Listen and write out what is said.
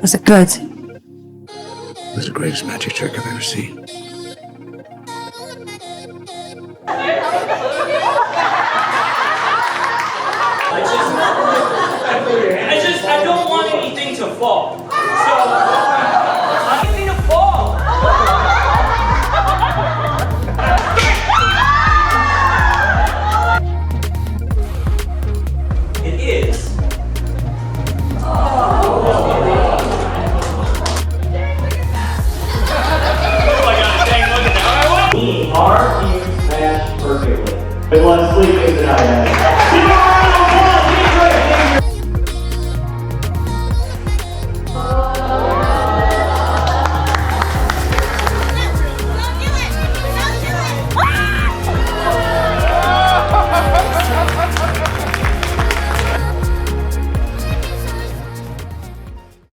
Was it good? It was the greatest magic trick I've ever seen. I don't want anything to fall.